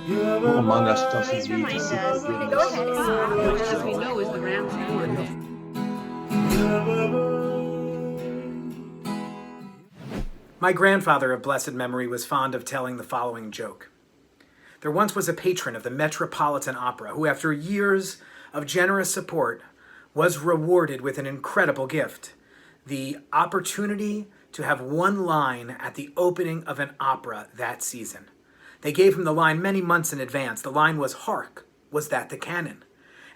Who among us doesn't Please need to remind seek us. forgiveness? Go ahead. Which, as we know, is the Ram's horn. My grandfather of blessed memory was fond of telling the following joke. There once was a patron of the Metropolitan Opera who, after years of generous support, was rewarded with an incredible gift: the opportunity to have one line at the opening of an opera that season. They gave him the line many months in advance. The line was, "Hark, was that the canon?"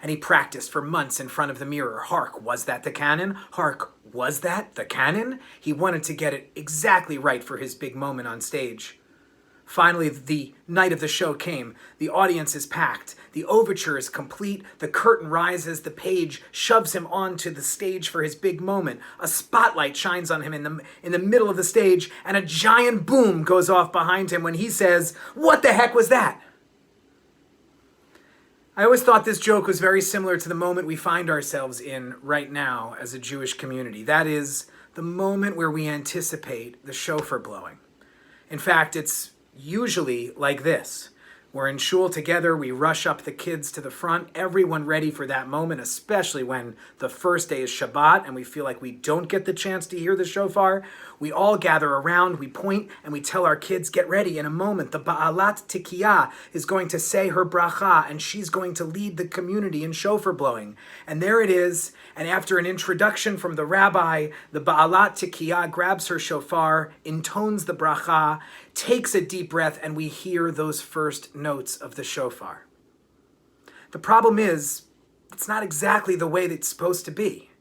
And he practiced for months in front of the mirror. Hark, was that the canon? Hark, was that the canon? He wanted to get it exactly right for his big moment on stage. Finally, the night of the show came. The audience is packed. The overture is complete. The curtain rises. The page shoves him onto the stage for his big moment. A spotlight shines on him in the middle of the stage, and a giant boom goes off behind him when he says, "What the heck was that?" I always thought this joke was very similar to the moment we find ourselves in right now as a Jewish community. That is, the moment where we anticipate the shofar blowing. In fact, it's usually like this. We're in shul together, we rush up the kids to the front, everyone ready for that moment, especially when the first day is Shabbat and we feel like we don't get the chance to hear the shofar. We all gather around, we point, and we tell our kids, get ready. In a moment, the Ba'alat Tikiyah is going to say her bracha, and she's going to lead the community in shofar blowing. And there it is, and after an introduction from the rabbi, the Ba'alat Tikiyah grabs her shofar, intones the bracha, takes a deep breath, and we hear those first notes of the shofar. The problem is, it's not exactly the way that it's supposed to be.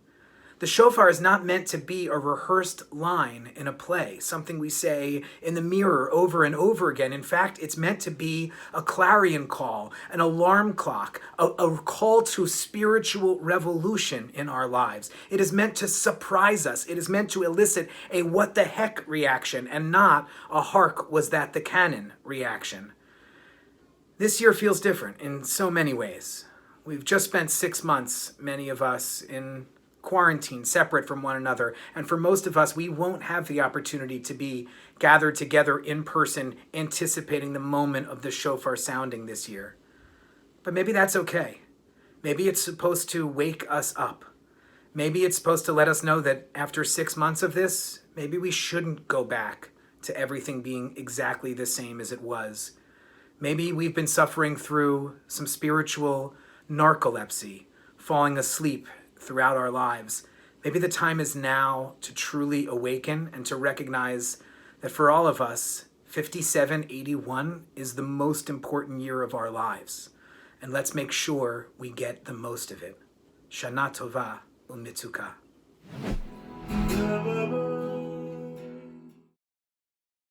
The shofar is not meant to be a rehearsed line in a play, something we say in the mirror over and over again. In fact, it's meant to be a clarion call, an alarm clock, a call to spiritual revolution in our lives. It is meant to surprise us. It is meant to elicit a what the heck reaction and not a hark, was that the canon reaction. This year feels different in so many ways. We've just spent 6 months, many of us, in quarantine, separate from one another. And for most of us, we won't have the opportunity to be gathered together in person, anticipating the moment of the shofar sounding this year. But maybe that's okay. Maybe it's supposed to wake us up. Maybe it's supposed to let us know that after 6 months of this, maybe we shouldn't go back to everything being exactly the same as it was. Maybe we've been suffering through some spiritual narcolepsy, falling asleep throughout our lives. Maybe the time is now to truly awaken and to recognize that for all of us, 5781 is the most important year of our lives. And let's make sure we get the most of it. Shana Tova u'Mitzuka.